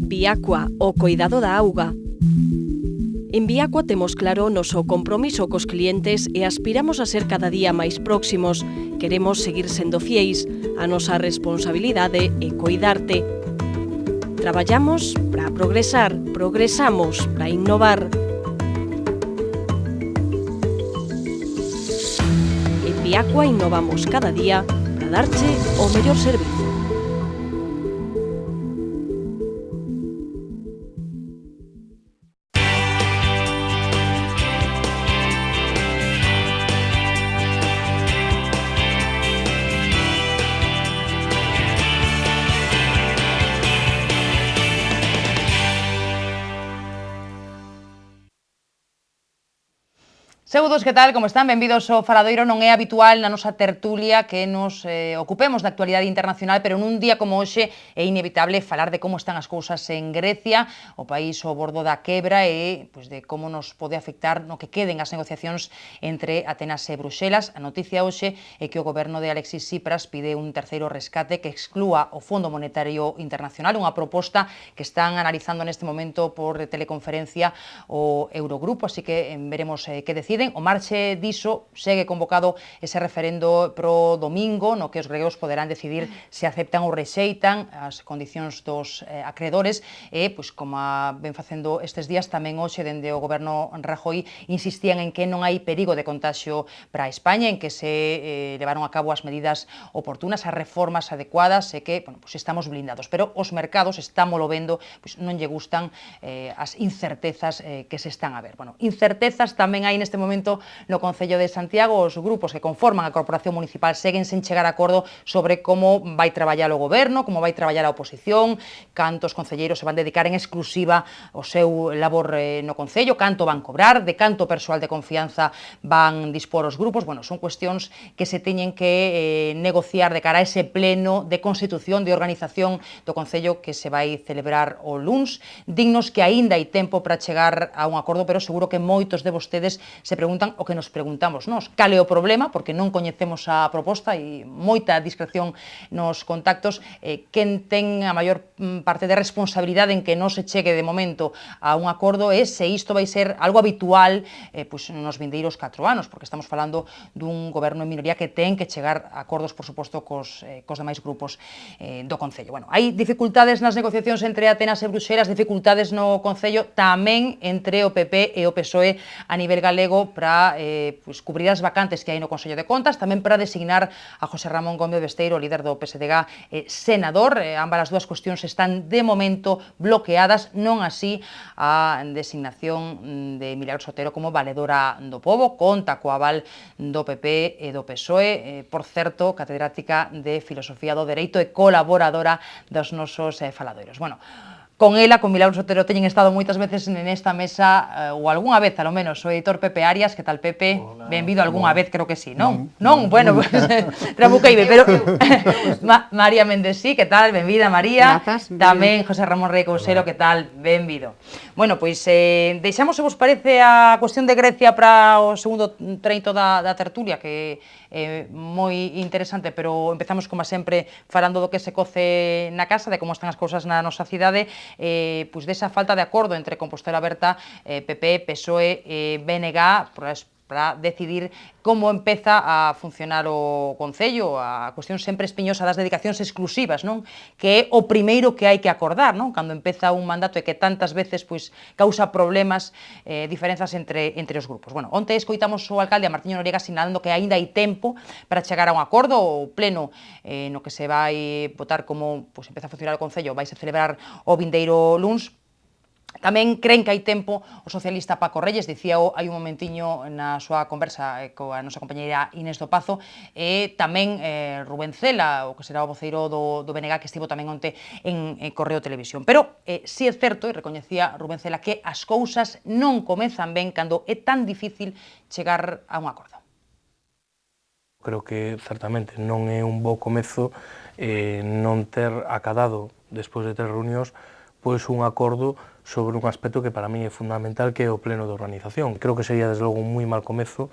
Viacua, o coidado da auga. En Viacua temos claro o noso compromiso cos clientes e aspiramos a ser cada día máis próximos. Queremos seguir sendo fieis. A nosa responsabilidade é coidarte. Traballamos para progresar, progresamos para innovar. En Viacua innovamos cada día para darche o mellor servizo. Saúdos, que tal? Como están? Benvidos ao Faladoiro. Non é habitual na nosa tertulia que nos ocupemos da actualidade internacional, pero nun día como hoxe é inevitable falar de como están as cousas en Grecia, o país ao bordo da quebra e de como nos pode afectar no que queden as negociacións entre Atenas e Bruxelas. A noticia hoxe é que o goberno de Alexis Tsipras pide un terceiro rescate que exclúa o Fondo Monetario Internacional, unha proposta que están analizando neste momento por teleconferencia o Eurogrupo, así que veremos que decide. O marche diso, segue convocado ese referendo pro domingo, no que os gregos poderán decidir se aceptan ou rexeitan as condicións dos acreedores e, como ven facendo estes días, tamén hoxe dende o goberno Rajoy insistían en que non hai perigo de contagio para España, en que se levaron a cabo as medidas oportunas, as reformas adecuadas e que estamos blindados. Pero os mercados, estámolo vendo, non lle gustan as incertezas que se están a ver. Incertezas tamén hai neste momento no Concello de Santiago. Os grupos que conforman a Corporación Municipal seguen sen chegar a acordo sobre como vai traballar o goberno, como vai traballar a oposición, cantos concelleiros se van dedicar en exclusiva ao seu labor no Concello, canto van cobrar, de canto persoal de confianza van dispor os grupos. Son cuestións que se teñen que negociar de cara a ese pleno de constitución, de organización do Concello que se vai celebrar o luns. Dignos que aínda hai tempo para chegar a un acordo, pero seguro que moitos de vostedes se preguntan o que nos preguntamos nós. Cal é o problema? Porque non coñecemos a proposta e moita discreción nos contactos. Quen ten a maior parte de responsabilidade en que non se chegue de momento a un acordo é se isto vai ser algo habitual nos vindeiros 4 anos, porque estamos falando dun goberno en minoría que ten que chegar a acordos, por suposto, cos demais grupos do Concello. Hai dificultades nas negociacións entre Atenas e Bruxelas, dificultades no Concello, tamén entre o PP e o PSOE a nivel galego, para cubrir as vacantes que hai no Consello de Contas, tamén para designar a José Ramón Gómez Besteiro, líder do PSDG, senador. Ambas as dúas cuestións están de momento bloqueadas, non así a designación de Milagros Otero como valedora do pobo. Conta co aval do PP e do PSOE, por certo, catedrática de Filosofía do Dereito e colaboradora dos nosos faladoiros. Con ela, con Milagros Otero, teñen estado moitas veces nesta mesa, ou algunha vez, alo menos, o editor Pepe Arias. Que tal, Pepe? Benvido algunha vez, creo que sí, non? Non? Bueno, trabuqueibe, pero María Méndez, sí, que tal? Benvida, María. Tamén José Ramón Rey Couselo, que tal? Benvido. Deixamos, se vos parece, a cuestión de Grecia para o segundo treito da tertulia, que é moi interesante, pero empezamos, como sempre, falando do que se coce na casa, de como están as cousas na nosa cidade, desa falta de acordo entre Compostela Aberta, PP, PSOE e BNG para decidir como empeza a funcionar o Concello, a cuestión sempre espiñosa das dedicacións exclusivas, non? Que é o primeiro que hai que acordar, non? Cando empeza un mandato e que tantas veces causa problemas, diferenzas entre os grupos. Onte escoitamos o alcalde, a Martiño Noriega, sinalando que aínda hai tempo para chegar a un acordo. O pleno no que se vai votar como empeza a funcionar o Concello vai se celebrar o vindeiro luns. Tamén creen que hai tempo o socialista Paco Reyes, dicíao hai un momentiño na súa conversa coa nosa compañeira Inés do Pazo, e tamén Rubén Cela, o que será o voceiro do BNG, que estivo tamén onte en Correo Televisión. Pero si é certo, e recoñecía Rubén Cela, que as cousas non comezan ben cando é tan difícil chegar a un acordo. Creo que certamente non é un bo comezo non ter acadado, despois de 3 reunións, pois un acordo sobre un aspecto que para mí é fundamental, que é o pleno de organización. Creo que sería, desde logo, un moi mal comezo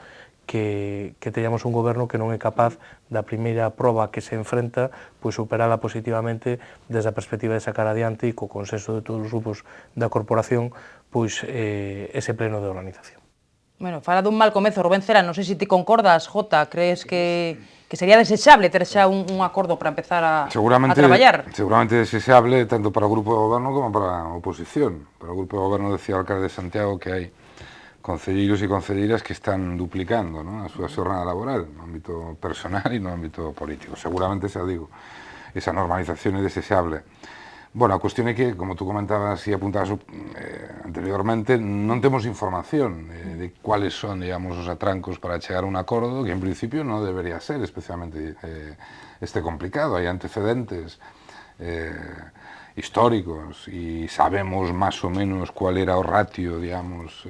que teñamos un goberno que non é capaz da primeira proba que se enfrenta, pois superala positivamente desde a perspectiva de sacar adiante e co consenso de todos os grupos da corporación, pois ese pleno de organización. Bueno, fala dun mal comezo, Rubén Cela, non sei se ti concordas, Jota, crees que sería desexable ter xa un acordo para empezar a traballar? Seguramente desexable tanto para o grupo de goberno como para a oposición. Para o grupo de goberno, decía o alcalde de Santiago, que hai concelleiros e concelleiras que están duplicando, ¿no?, a súa xornada laboral no ámbito personal e no ámbito político. Seguramente, xa digo, esa normalización é desexable. Bueno, a cuestión é que, como tú comentabas e apuntabas anteriormente, non temos información de cuáles son, digamos, os atrancos para chegar a un acordo, que en principio non debería ser especialmente complicado. Hai antecedentes históricos e sabemos máis ou menos cuál era o ratio, digamos,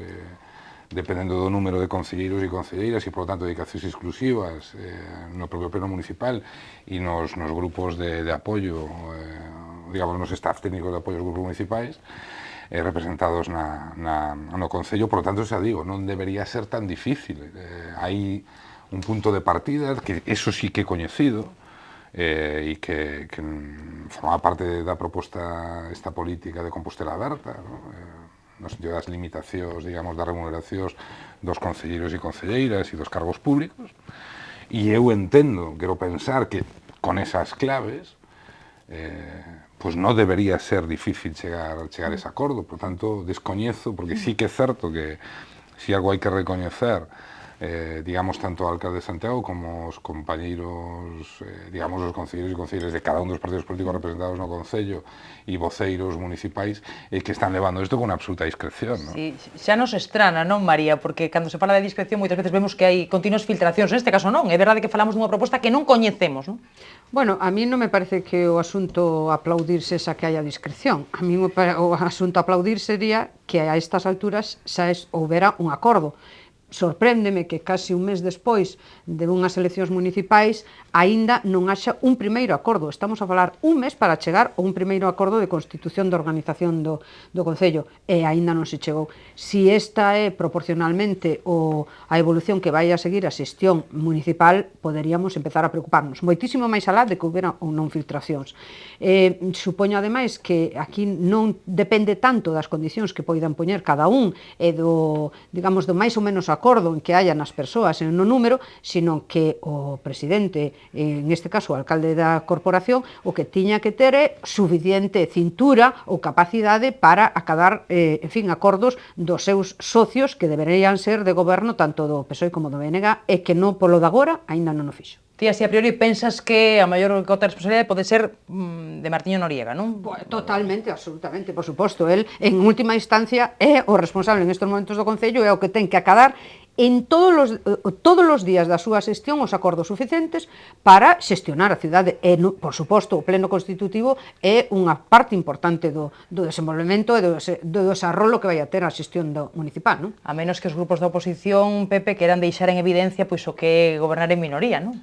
dependendo do número de concelleiros e concelleiras e, por lo tanto, dedicacións exclusivas no propio pleno municipal e nos grupos de apoio, digamos, nos staff técnicos de apoio aos grupos municipais, representados no Concello. Por lo tanto, xa digo, non debería ser tan difícil. Hai un punto de partida, que eso sí que é coñecido, e que forma parte da proposta esta política de Compostela Aberta, no sentido das limitacións, digamos, das remuneracións dos concelleiros e concelleiras e dos cargos públicos. E eu entendo, quero pensar que con esas claves pois non debería ser difícil chegar a ese acordo. Por tanto, descoñezo, porque sí que é certo que si algo hai que recoñecer, digamos, tanto o alcalde de Santiago como os compañeiros, digamos, os concelleiros e concelleiras de cada un dos partidos políticos representados no Concello e voceiros municipais, que están levando isto con absoluta discreción, ¿no? Sí, xa nos estrana, non, María? Porque cando se fala de discreción moitas veces vemos que hai continuas filtracións. Neste caso non, é verdade que falamos dunha proposta que non coñecemos, non? Bueno, a mí non me parece que o asunto aplaudirse xa que haya discreción. A mí o asunto aplaudir sería que a estas alturas xa houbera un acordo. Sorpréndeme que casi un mes despois de unhas eleccións municipais aínda non haxa un primeiro acordo. Estamos a falar un mes para chegar a un primeiro acordo de constitución de organización do Concello e aínda non se chegou. Si esta é proporcionalmente a evolución que vai a seguir a xestión municipal, poderíamos empezar a preocuparnos moitísimo máis alá de que houbera ou non filtracións. Supoño ademais que aquí non depende tanto das condicións que poidan poñer cada un e do, digamos, do máis ou menos acordo en que haya nas persoas e no número, sino que o presidente, en este caso o alcalde da corporación, o que tiña que ter é suficiente cintura ou capacidade para acadar, en fin, acordos dos seus socios que deberían ser de goberno tanto do PSOE como do BNG e que non polo de agora aínda non o fixo. Ti, así a priori, pensas que a maior cota de responsabilidade pode ser de Martiño Noriega, non? Totalmente, absolutamente, por suposto. El, en última instancia, é o responsable en estes momentos do Concello, é o que ten que acadar en todos os días da súa xestión os acordos suficientes para xestionar a cidade. E, por suposto, o pleno constitutivo é unha parte importante do desenvolvemento e do desarrollo que vai a ter a xestión municipal, non? A menos que os grupos da oposición, Pepe, queran deixar en evidencia pois o que é gobernar en minoría, non?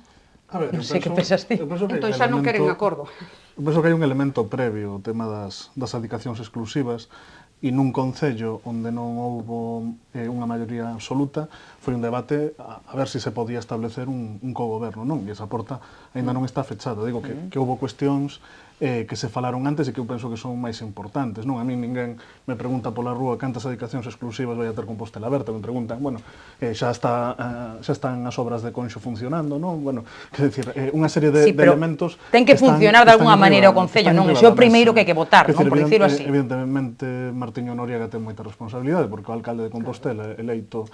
A ver, non sei que pensas ti. Entón xa non queren acordo. Eu penso que hai un elemento previo, o tema das adicacións exclusivas, e nun concello onde non houbo unha maioría absoluta, foi un debate a ver se se podía establecer un cogoberno, non? E esa porta ainda non está fechada. Digo que houbo cuestións que se falaron antes e que eu penso que son máis importantes, non? A mí ninguén me pregunta pola rúa cantas adicacións exclusivas vai a ter Compostela Aberta, me preguntan, bueno, xa están as obras de Conxo funcionando, non? Bueno, quer dicir, unha serie de elementos ten que funcionar de alguna maneira o Concello, non? Ese é o primeiro que hai que votar, non? Por dicirlo así. Evidentemente, Martiño Noriega ten moita responsabilidade, porque o alcalde de Compostela eleito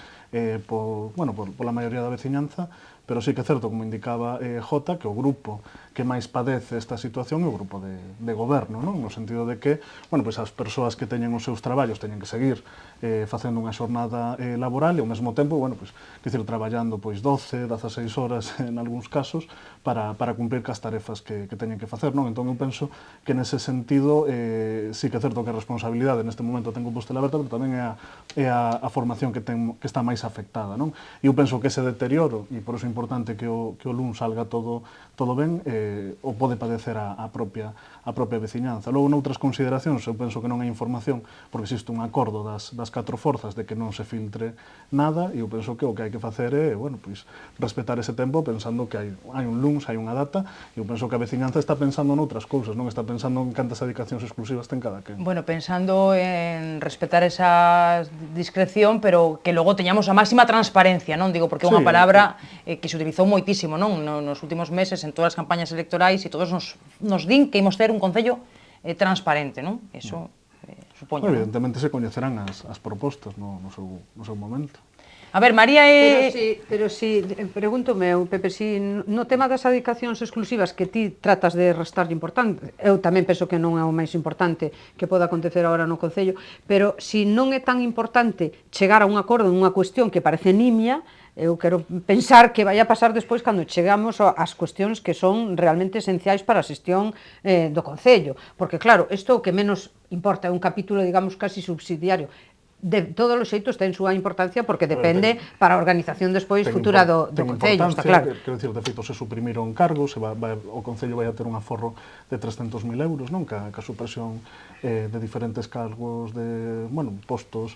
pola maioría da veciñanza, pero sí que é certo, como indicaba Jota, que o grupo que máis padece esta situación é o grupo de goberno, non? No sentido de que, bueno, pois as persoas que teñen os seus traballos teñen que seguir facendo unha xornada laboral e ao mesmo tempo, bueno, pois, dicir, traballando pois 12, 16 horas en algúns casos para cumprir cas tarefas que teñen que facer, non? Entón eu penso que nese sentido sí que é certo que a responsabilidade neste momento ten Compostela Aberta, pero tamén é a formación que está máis afectada, non? E eu penso que ese deterioro, e por iso é importante que o luns salga todo ben, o pode padecer a propia veciñanza. Logo, noutras consideracións, eu penso que non hai información, porque existe un acordo das 4 forzas de que non se filtre nada, e eu penso que o que hai que facer é, bueno, pois, respetar ese tempo pensando que hai un luns, hai unha data, e eu penso que a veciñanza está pensando noutras cousas, non está pensando en cantas adicacións exclusivas ten cada quen. Bueno, pensando en respetar esa discreción, pero que logo teñamos a máxima transparencia, non? Digo, porque é unha palabra que se utilizou moitísimo, non? Nos últimos meses, en todas as campañas electorais, e todos nos din que imos ter un concello transparente, non? Eso, supoño. Bueno, evidentemente se coñecerán as propostas no seu momento. A ver, María Pero si, pregúntome eu, Pepe, si no tema das adicacións exclusivas que ti tratas de restar importante, eu tamén penso que non é o máis importante que poda acontecer agora no Concello, pero si non é tan importante chegar a un acordo en unha cuestión que parece nimia, eu quero pensar que vai a pasar despois cando chegamos ás cuestións que son realmente esenciais para a xestión do Concello, porque claro, isto o que menos importa é un capítulo, digamos, casi subsidiario. De todos os xeitos ten súa importancia porque depende para a organización despois futura do Concello, está claro. Quero dicir, de feito, se suprimiron cargos, o Concello vai a ter un aforro de 300.000 euros, non? Ca supresión de diferentes cargos de, bueno, postos,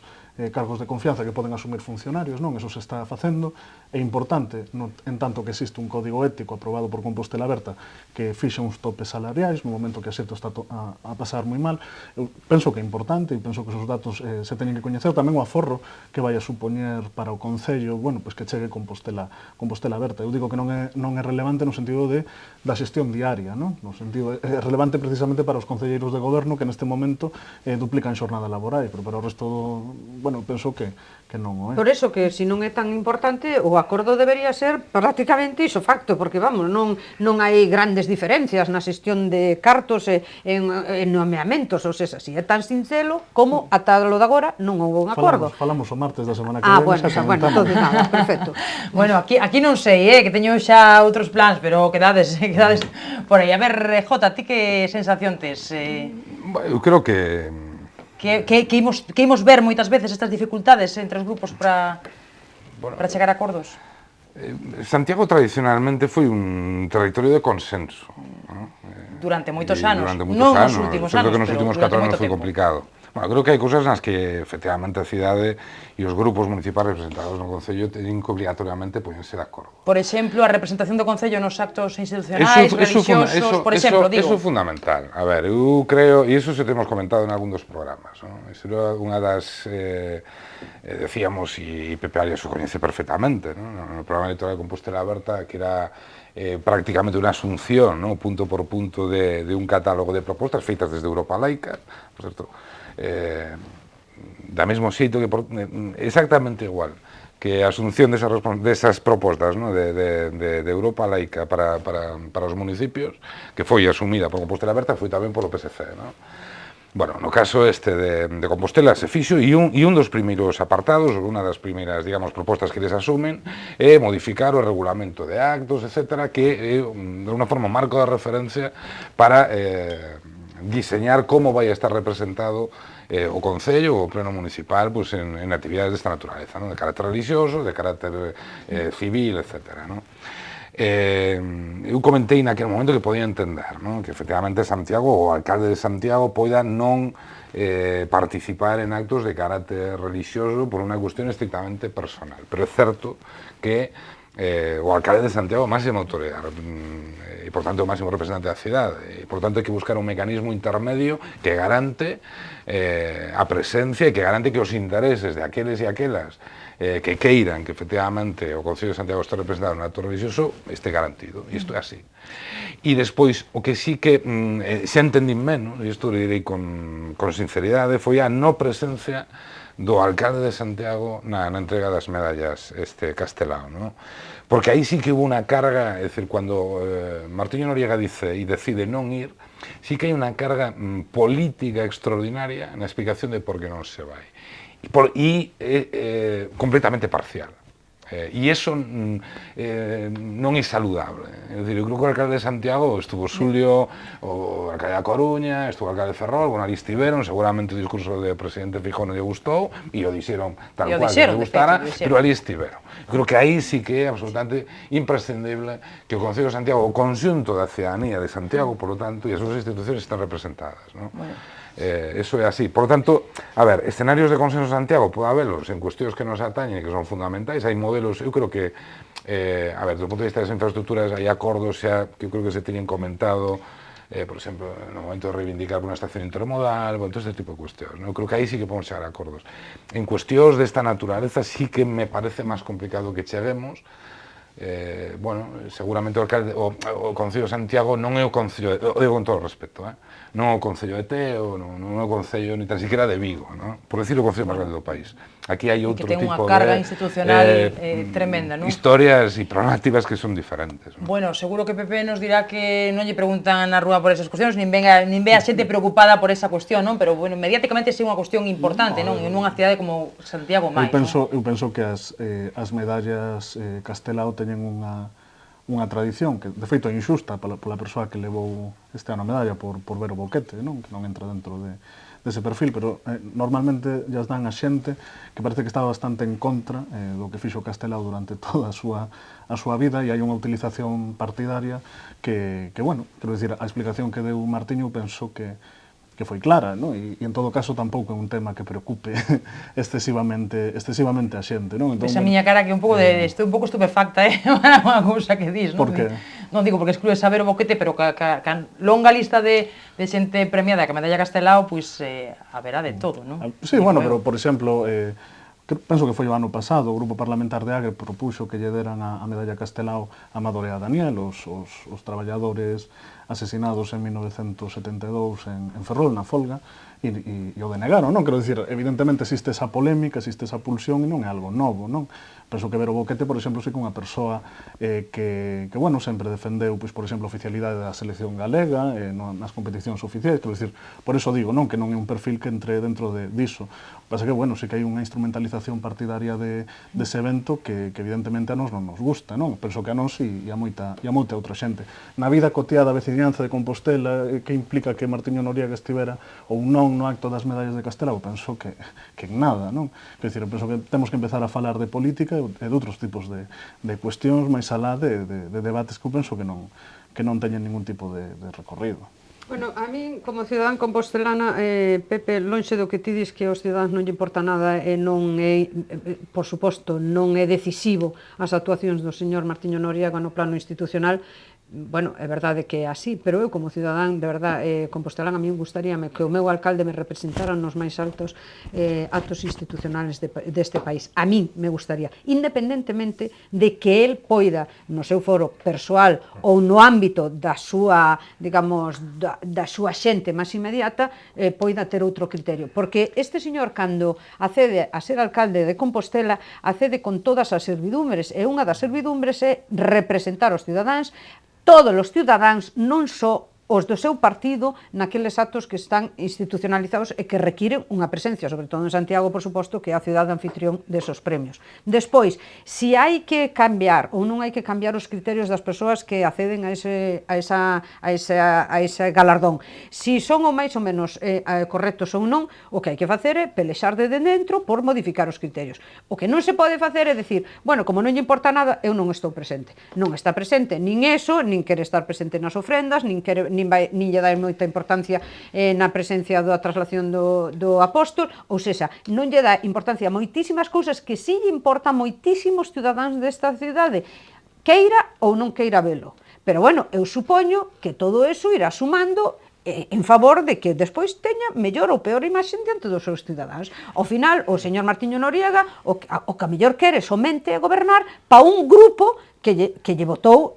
cargos de confianza que poden asumir funcionarios, non? Eso se está facendo. É importante, en tanto que existe un código ético aprobado por Compostela Aberta que fixa uns topes salariais no momento que a xeto está a pasar moi mal. Eu penso que é importante e penso que esos datos se teñen que coñecer, tamén o aforro que vai a supoñer para o Concello, bueno, pois que chegue Compostela Aberta. Eu digo que non é relevante no sentido da xestión diaria, non? No sentido, é relevante precisamente para os concelleiros de goberno que neste momento duplican xornada laboral, pero para o resto, bueno, penso que non o é. Por eso que, se non é tan importante, o acordo debería ser prácticamente iso facto, porque, vamos, non hai grandes diferencias na xestión de cartos e en nomeamentos, ou seja, si é tan sincero como ata lo de agora non houve un acordo. Falamos o martes da semana que ven, bueno, entonces nada, perfecto. Bueno, aquí non sei, que teño xa outros plans, pero quedades por aí. A ver, Jota, ti que sensación tes? Eu creo que imos ver moitas veces estas dificultades entre os grupos para chegar a acordos? Santiago tradicionalmente foi un territorio de consenso, ¿no? Durante moitos anos, non nos últimos anos, que nos últimos 4 anos foi complicado. Bueno, creo que hai cousas nas que, efectivamente, a cidade e os grupos municipais representados no Concello teñen que obrigatoriamente poñerse de acordo. Por exemplo, a representación do Concello nos actos institucionais, religiosos, por exemplo, digo. Eso é fundamental. A ver, eu creo, e iso se temos comentado en algún dos programas, ¿no? Iso era unha das, decíamos, e Pepe Arias o coñece perfectamente, ¿no? No programa electoral de Compostela Aberta, que era prácticamente unha asunción, ¿no? Punto por punto de un catálogo de propostas feitas desde Europa Laica, por certo, da mesmo xeito que exactamente igual que a asunción desas propostas, ¿no? de Europa Laica para os municipios, que foi asumida por Compostela Aberta, foi tamén polo PSC, ¿no? Bueno, no caso este de Compostela se fixo e un dos primeiros apartados, unha das primeiras, digamos, propostas que eles asumen é modificar o regulamento de actos, etc., que é de unha forma marco de referencia para diseñar como vai a estar representado o Concello ou o Pleno Municipal pues, en actividades desta naturaleza, ¿no? De carácter religioso, de carácter civil, etc., ¿no? Eu comentei naquele momento que podía entender, ¿no? Que efectivamente Santiago, o alcalde de Santiago, poida non participar en actos de carácter religioso por unha cuestión estrictamente personal, pero é certo que o alcalde de Santiago é a máxima autoridade e, por tanto, o máximo representante da cidade e, por tanto, hai que buscar un mecanismo intermedio que garante a presencia e que garante que os intereses de aqueles e aquelas que queiran que, efectivamente, o Concello de Santiago este representado no acto religioso este garantido, e isto é así. E despois, o que sí que xa entendín menos, e isto direi con sinceridade, foi a non presencia do alcalde de Santiago na entrega das medallas Castelao, ¿no? Porque aí sí que hubo unha carga, é dicir, cando Martiño Noriega dice e decide non ir, sí que hai unha carga política extraordinaria na explicación de por que non se vai. E completamente parcial. E iso non é saludable. É dicir, eu creo que o alcalde de Santiago estuvo Xulio, o alcalde da Coruña, estuvo o alcalde de Ferrol, bueno, ali estiveron, seguramente o discurso do presidente Feijóo non lle gustou, e o dixeron tal cual que lle gustara, pero ali estiveron. Creo que aí sí que é absolutamente imprescindible que o Concello de Santiago, o conxunto da ciudadanía de Santiago, por lo tanto, e as súas institucións están representadas, non? Eso é así. Por lo tanto, a ver, escenarios de consenso en Santiago pode habelos en cuestións que nos atañen e que son fundamentais. Hai modelos, eu creo que, a ver, desde o punto de vista das infraestructuras, hai acordos xa que eu creo que se teñen comentado, por exemplo, no momento de reivindicar unha estación intermodal, bueno, todo este tipo de cuestións, non? Eu creo que aí sí que podemos chegar a acordos. En cuestións desta naturaleza sí que me parece máis complicado que cheguemos. Bueno, seguramente o Concello de Santiago non é o Concello, o digo con todo o respeto, non o Concello de Teo, non é o Concello ni tan siquiera de Vigo, por decir o Concello máis grande do país. Aquí hai outro tipo de... Que ten unha carga institucional tremenda, non? Historias e problemáticas que son diferentes. Bueno, seguro que Pepe nos dirá que non lle preguntan na rúa por esas cuestións, nin ve a xente preocupada por esa cuestión, non? Pero, bueno, mediáticamente é unha cuestión importante, non? En unha cidade como Santiago máis, Eu penso que as medallas Castelao teñen unha tradición que, de feito, é injusta pola persoa que levou este ano a medalla por ver o boquete, non? Que non entra dentro dese perfil, pero normalmente llas dan a xente que parece que estaba bastante en contra do que fixo Castelao durante toda a súa vida, e hai unha utilización partidaria que bueno, quero dicir, a explicación que deu Martiño penso que foi clara, non? E en todo caso tampouco é un tema que preocupe excesivamente a xente, non? Entón, esa miña cara que un pouco estou un pouco estupefacta, unha cousa que dis, non? Por que? Non digo porque exclúe saber o boquete, pero que longa lista de xente premiada que a medalla Castelao, pois haberá de todo, non? Sí, bueno, pero por exemplo, penso que foi o ano pasado, o Grupo Parlamentar de Agre propuxo que lle deran a medalla Castelao a Amador e a Daniel, os traballadores asesinados en 1972 en Ferrol, na folga, e o denegaron, non? Quero dicir, evidentemente existe esa polémica, existe esa pulsión, e non é algo novo, non? Penso que Vero Boquete, por exemplo, sei que unha persoa que bueno, sempre defendeu, pois, por exemplo, a oficialidade da selección galega nas competicións oficiais, quero dicir, por eso digo, non? Que non é un perfil que entre dentro diso. Pasa que, bueno, sei que hai unha instrumentalización partidaria dese evento que evidentemente a nos non nos gusta, non? Penso que a nos e a moita outra xente. Na vida cotiá da veciñanza de Compostela, que implica que Martiño Noriega estivera ou non no acto das medallas de Castelao, penso que en nada, non? Quer dizer, penso que temos que empezar a falar de política e de outros tipos de cuestións máis alá de debates que eu penso que non teñen ningún tipo de recorrido. Bueno, a min, como cidadán compostelana, Pepe, lonxe do que ti dis que aos cidadáns non lle importa nada e non é, por suposto, non é decisivo as actuacións do señor Martiño Noriega no plano institucional. Bueno, é verdade que é así, pero eu como cidadán, de verdade, compostelán, a mí gustaríame que o meu alcalde me representara nos máis altos actos institucionales deste país. A mí me gustaría, independentemente de que el poida no seu foro persoal ou no ámbito da súa, digamos, da súa xente máis inmediata, poida ter outro criterio. Porque este señor, cando accede a ser alcalde de Compostela, accede con todas as servidumbres, e unha das servidumbres é representar os cidadáns, todos os cidadáns, non só os do seu partido, naqueles actos que están institucionalizados e que requiren unha presencia, sobre todo en Santiago, por suposto, que é a cidade anfitrión desos premios. Despois, se hai que cambiar ou non hai que cambiar os criterios das persoas que acceden a ese galardón, se son ou máis ou menos correctos ou non, o que hai que facer é pelexar de dentro por modificar os criterios. O que non se pode facer é dicir, bueno, como non lle importa nada, eu non estou presente. Non está presente nin eso, nin quere estar presente nas ofrendas, nin lle dá moita importancia na presencia da traslación do apóstol, ou seja, non lle dá importancia a moitísimas cousas que si lle importan moitísimos cidadáns desta cidade, queira ou non queira velo. Pero, bueno, eu supoño que todo eso irá sumando en favor de que despois teña mellor ou peor imaxe diante dos seus cidadáns. Ao final, o señor Martiño Noriega o que a mellor quere somente gobernar pa un grupo que lle votou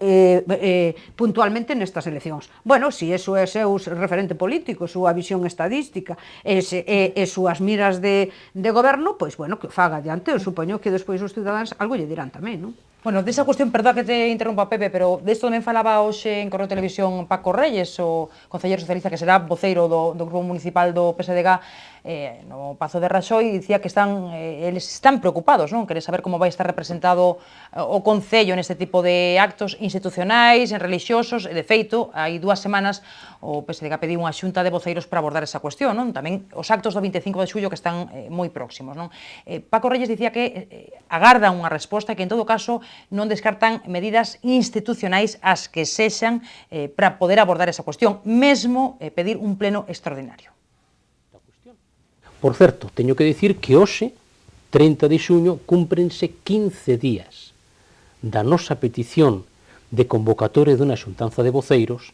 puntualmente nestas eleccións. Bueno, se iso é seu referente político, súa visión estadística e súas miras de goberno, pois, bueno, que faga adiante. Eu supoño que despois os cidadáns algo lle dirán tamén, non? Bueno, desa cuestión, perdón que te interrumpa, Pepe, pero desto tamén falaba hoxe en Correo Televisión Paco Reyes, o concelleiro socialista que será voceiro do Grupo Municipal do PSDG no Pazo de Raxoi, dicía que eles están preocupados, non? Quere saber como vai estar representado o Concello neste tipo de actos institucionais, relixiosos, e de feito, hai 2 semanas o PSDG pediu unha xunta de voceiros para abordar esa cuestión, non? Tamén os actos do 25 de xullo que están moi próximos, non? Paco Reyes dicía que agarda unha resposta e que en todo caso non descartan medidas institucionais as que sexan para poder abordar esa cuestión, mesmo pedir un pleno extraordinario. Por certo, teño que dicir que hoxe, 30 de xuño, cúmprense 15 días da nosa petición de convocatoria dunha xuntanza de voceiros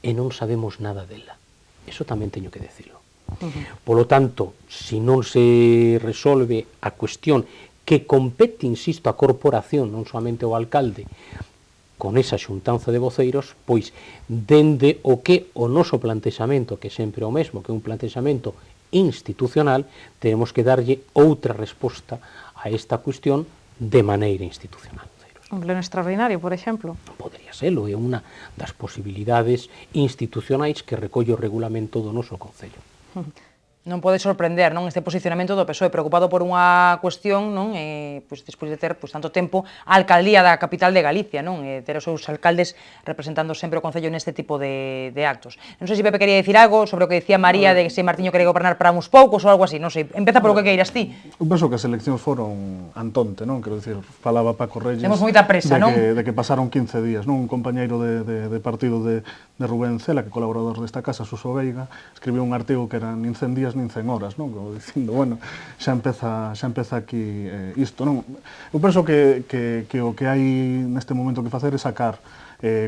e non sabemos nada dela. Eso tamén teño que dicirlo. Polo tanto, se non se resolve a cuestión que compete, insisto, a corporación, non somente o alcalde, con esa xuntanza de voceiros, pois, dende o que o noso plantexamento, que sempre é o mesmo, que é un plantexamento institucional, tenemos que darlle outra resposta a esta cuestión de maneira institucional. Un pleno extraordinario, por exemplo. Podría serlo, é unha das posibilidades institucionais que recolle o regulamento do noso Concello. Non pode sorprender, non, este posicionamento do PSOE preocupado por unha cuestión, non, pois despois de ter tanto tempo a alcaldía da capital de Galicia, non, ter os seus alcaldes representando sempre o Concello neste tipo de actos. Non sei se Pepe quería dicir algo sobre o que decía María de que se Martiño quere gobernar para uns poucos ou algo así, non sei, empeza por o que queiras ti. Eu penso que as eleccións foron antonte, non, quero dicir, falaba Paco Reyes temos moita presa, non? De que pasaron 15 días, non, un compañeiro de partido de Rubén Cela, que é colaborador desta casa, Suso Veiga, escribiu un artigo que era nin 100 días nin 100 horas, non? Como dicindo, bueno, xa empeza aquí isto, non? Eu penso que o que hai neste momento que facer é sacar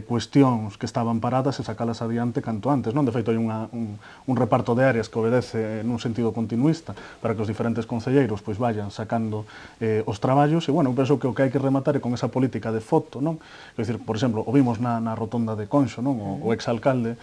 cuestións que estaban paradas e sacalas adiante canto antes, non? De feito, hai un reparto de áreas que obedece nun sentido continuista para que os diferentes concelleiros pois vayan sacando os traballos e, bueno, eu penso que o que hai que rematar é con esa política de foto, non? É dicir, por exemplo, o vimos na rotonda de Conxo, non? O exalcalde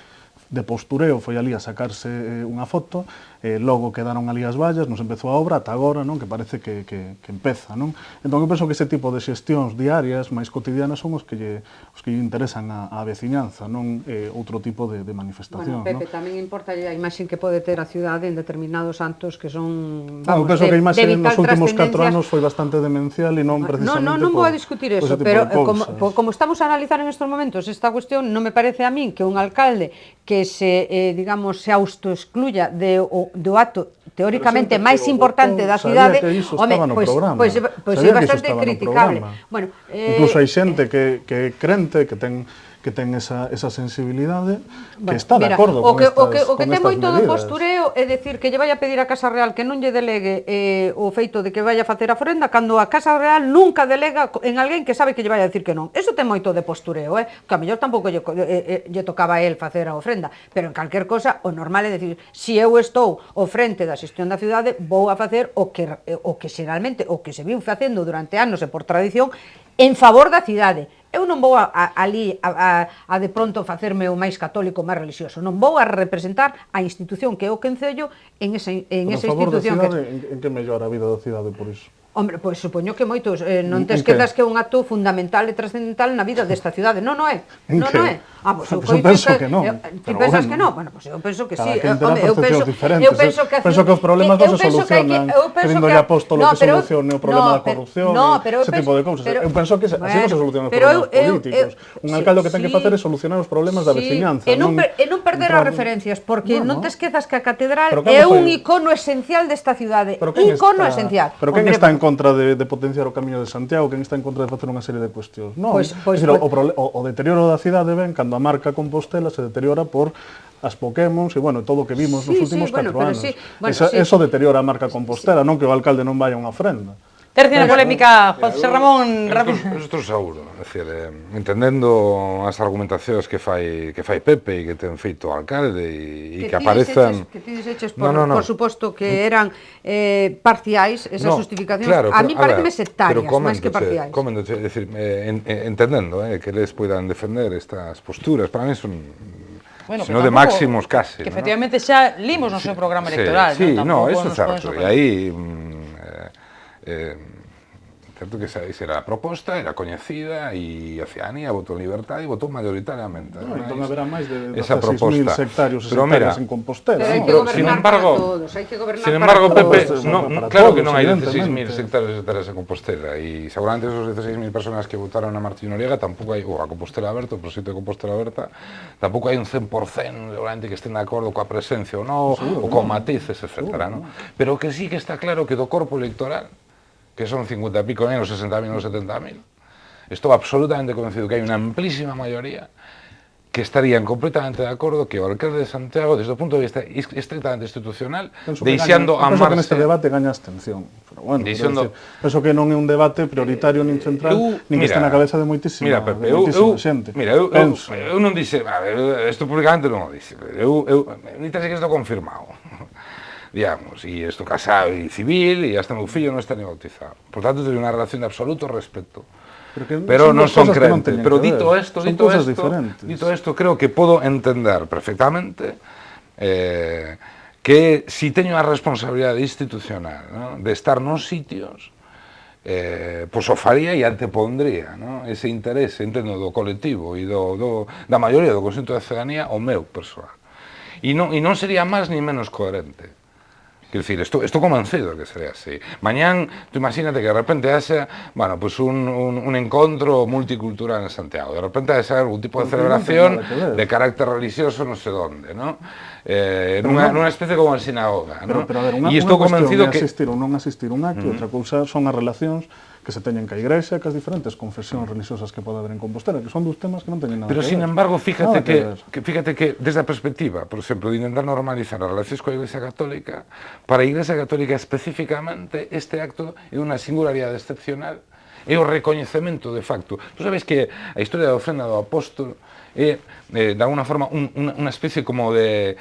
de postureo foi ali a sacarse unha foto, logo quedaron ali as vallas, nos empezou a obra ata agora, non, que parece que empeza, non? Entón eu penso que ese tipo de xestións diarias máis cotidianas son os que lle interesan á veciñanza, non outro tipo de manifestación. Bueno, Pepe, tamén importa a imaxe que pode ter a cidade en determinados actos que son, vamos, eu penso que a imaxe nos últimos 4 anos foi bastante demencial e non precisamente non vou a discutir eso, pero como estamos a analizar en estos momentos esta cuestión, non me parece a min que un alcalde que se, digamos, se autoexcluya do acto teóricamente máis importante da cidade, pois é bastante criticable. Bueno, incluso hai xente que é crente, que ten esa sensibilidade, que está de acordo con estas medidas. O que ten moito do postureo é dicir que lle vai a pedir a Casa Real que non lle delegue o feito de que vai a facer a ofrenda cando a Casa Real nunca delega en alguén que sabe que lle vai a dicir que non. Eso ten moito de postureo, que a mellor tampouco lle tocaba a él facer a ofrenda, pero en calquer cosa o normal é dicir, se eu estou ao frente da xestión da cidade, vou a facer o que xeralmente, o que se viu facendo durante anos e por tradición, en favor da cidade. Eu non vou ali a de pronto facerme o máis católico, o máis religioso. Non vou a representar a institución que é o Concello en esa institución. Pero a favor da cidade, en que mellora a vida da cidade por iso? Hombre, pois supoño que moitos, non te esquedas que é un acto fundamental e trascendental na vida desta cidade. Non é. Non é. Eu penso que non. Ti pensas que non? Bueno, pois eu penso que sí. Eu penso que os problemas non se solucionan querindo ya apóstolo que solucione o problema da corrupción, ese tipo de cousas. Eu penso que así non se solucionan os problemas políticos. Un alcalde que ten que facer é solucionar os problemas da veciñanza. E non perder as referencias, porque non te esquezas que a catedral é un icono esencial desta cidade. Icono esencial. Pero quen está en contra de potenciar o Camiño de Santiago, quen está en contra de facer unha serie de cuestións? Non, o deterioro da cidade ven cando a marca Compostela se deteriora por as Pokémons e, bueno, todo o que vimos nos últimos 4 anos. Eso deteriora a marca Compostela, non que o alcalde non vaya a unha ofrenda. Terceira polémica, José Ramón, rápido. Estou seguro, é dicir, entendendo as argumentacións que fai Pepe e que ten feito o alcalde e que aparezan... Que ti dixeches, por suposto, que eran parciais, esas justificacións, a mí pareceme sectarias, máis que parciais. Coméndoche, é dicir, entendendo que eles poidan defender estas posturas, para mí son... sino de máximos case. Que efectivamente xa limos no seu programa electoral. Sí, no, eso é certo, e aí certo que esa era a proposta, era coñecida e a ciudadanía votou en libertad e votou mayoritariamente. Entón haberá máis de esa 16.000 proposta. sectarios e Pero mira, sectarias en Compostela. Pero hai non? que gobernar sin para embargo, todos, hai que gobernar Sin para embargo, todos. Pepe, Para claro todos, que non hai evidentemente. 16.000 sectarios e sectarias en Compostela e seguramente esos 16.000 personas que votaron a Martín Noriega tampouco hai, ou a Compostela Aberta, o proxecto de Compostela Aberta, tampouco hai un 100% seguramente que estén de acordo coa presencia ou non, ou con matices, etc. ¿no? Pero o que sí que está claro que do corpo electoral, que son 50 e pico nenos, 60.000 ou 70.000, estou absolutamente convencido que hai unha amplísima maioría que estarían completamente de acordo que o alcalde de Santiago, desde o punto de vista estrictamente institucional, deixando a penso que neste marxe... debate gaña abstención. Pero bueno, Deixando- penso que non é un debate prioritario nin central, nin que este na cabeza de moitísima, Mira, Pepe, xente. eu non dixe, isto públicamente non o dixe, ni te sei que isto confirmado, digamos, e isto casado e civil, e hasta meu fillo non está ni bautizado. Por tanto, teño unha relación de absoluto respeto. Pero non son crente. Pero dito isto, creo que podo entender perfectamente que si teño a responsabilidade institucional, ¿no?, de estar nos sitios, pois o faría e antepondría, ¿no?, ese interés, entendo, do colectivo e da maioría do conxunto da ciudadanía ao meu persoal. E non sería máis ni menos coherente. Quer dicir, estou convencido de que sería así. Mañán, tú imagínate que de repente haxa, bueno, pues un encontro multicultural en Santiago, de repente haxa algún tipo de celebración de carácter religioso non sei onde, ¿no? Nunha especie como en sinagoga, ¿no? Pero a ver, unha cuestión é asistir ou non asistir un acto, outra cousa son as relacións que se teñen ca Igrexa e cas diferentes confesións religiosas que pode haber en Compostela, que son dos temas que non teñen nada Pero, que ver. sin embargo, fíjate que desde a perspectiva, por exemplo, de intentar normalizar as relacións coa Iglesia Católica, para a Iglesia Católica especificamente este acto é unha singularidade excepcional, é o recoñecemento de facto. Tú sabes que a historia da ofrenda do apóstol é, de alguna forma, unha especie como de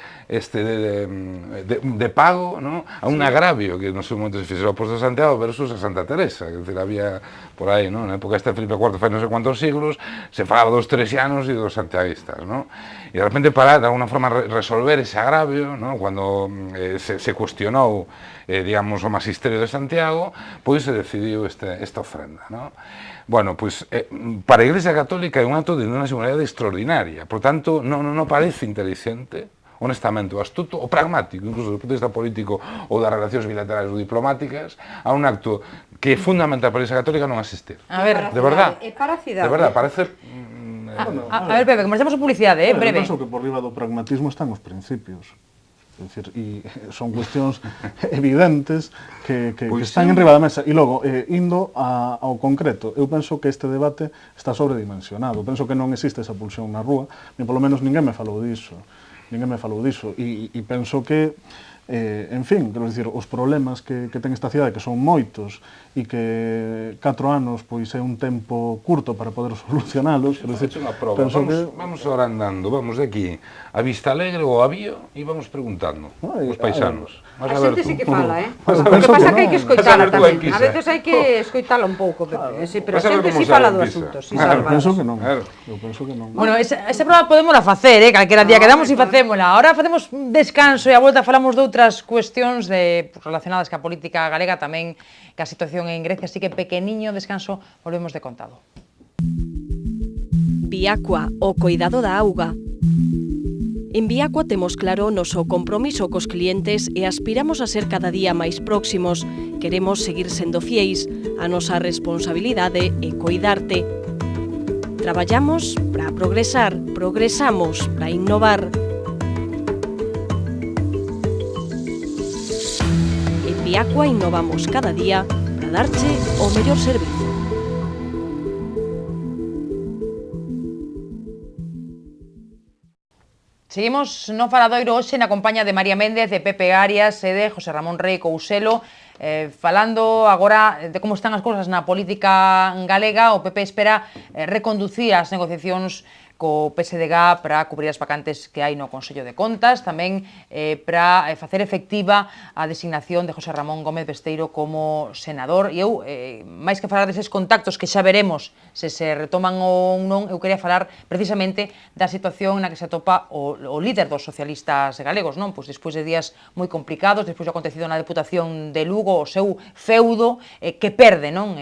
pago, ¿no?, a un agravio que no seu momento se fixo o apóstol Santiago versus a Santa Teresa, que había por aí, ¿no?, na época esta Felipe IV fai non sei cuántos siglos, se falaba dos teresianos e dos santiaguistas, ¿no?, e de repente para, de alguna forma, resolver ese agravio, ¿no?, cando se cuestionou, digamos, o magisterio de Santiago, pois se decidiu esta ofrenda, ¿no? Bueno, pois, para a Iglesia Católica é un acto de unha singularidade extraordinaria, por tanto, non parece inteligente, honestamente, o astuto, o pragmático, incluso do punto de vista político ou das relacións bilaterales ou diplomáticas, a un acto que é fundamental para a Iglesia Católica non asistir. A ver, de verdad, é para a cidade. de verdad, parece... A ver, Pepe, comerciamos a publicidade, breve. Eu penso que por riba do pragmatismo están os principios. É dicir, e son cuestións evidentes que están en riba da mesa. E logo, indo ao concreto, eu penso que este debate está sobredimensionado. Penso que non existe esa pulsión na rúa, nin polo menos ninguén me falou diso. E penso que, en fin, quero dicir, os problemas que ten esta cidade, que son moitos, e que 4 anos pois é un tempo curto para poder solucionalos, quero dicir, penso que... Vamos ahora andando, vamos de aquí a Vista Alegre ou a Vío e vamos preguntando os paisanos. A xente sí que fala, Vas a O ver que tú, pasa ¿no? que hai que Vas a escoitala ver tú tamén. en Pisa. A veces hai que escoitala un pouco, Pepe. Sí, pero a Vas a ver xente como sí sabe fala en do Pisa. asunto. Sí, Eu sabe. penso que non. Claro. Eu penso que non. Bueno, esa prova podémola facer, calquera día quedamos e facémola. Ahora facemos un descanso e a volta falamos de outras cuestións relacionadas ca política galega, tamén ca situación en Grecia, así que pequeniño descanso, volvemos de contado. Viacua, o coidado da auga. En Viacua temos claro o noso compromiso cos clientes e aspiramos a ser cada día máis próximos. Queremos seguir sendo fieis. A nosa responsabilidade é coidarte. Traballamos para progresar, progresamos para innovar. En Viacua innovamos cada día para darche o mellor servizo. Seguimos no Faladoiro hoxe na compañía de María Méndez, de Pepe Arias e de José Ramón Rey Couselo, falando agora de como están as cousas na política galega. O PP espera reconducir as negociacións co PSDG para cubrir as vacantes que hai no Consello de Contas, tamén para facer efectiva a designación de José Ramón Gómez Besteiro como senador. E eu, máis que falar deses contactos que xa veremos se retoman ou non, eu quería falar precisamente da situación na que se atopa o líder dos socialistas galegos, non? Pois despois de días moi complicados, despois do acontecido na Deputación de Lugo, o seu feudo que perde, non?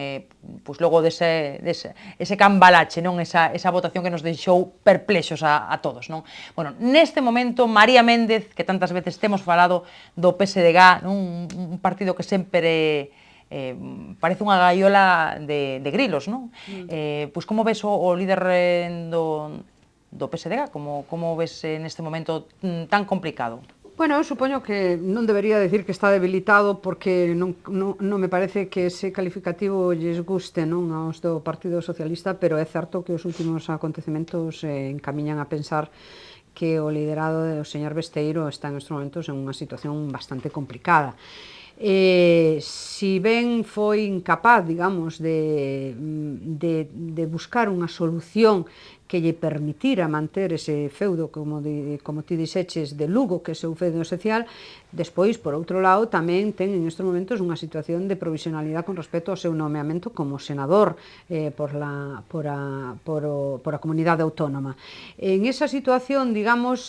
Pois logo ese cambalache, non? Esa votación que nos deixou perplexos a todos, non? Bueno, neste momento, María Méndez, que tantas veces temos falado do PSDG, non? Un partido que sempre parece unha gaiola de grilos, non? Pois como ves o líder do PSDG? Como ves neste momento tan complicado? Bueno, eu supoño que non debería decir que está debilitado porque non me parece que ese calificativo lles guste, non, aos do Partido Socialista, pero é certo que os últimos acontecementos encamiñan a pensar que o liderado do señor Besteiro está en estes momentos en unha situación bastante complicada. Si ben foi incapaz, digamos, de buscar unha solución que lle permitira manter ese feudo, como ti dixeches, de Lugo, que é o seu feudo social, despois, por outro lado, tamén ten en estes momentos unha situación de provisionalidade con respecto ao seu nomeamento como senador por a comunidade autónoma. En esa situación, digamos,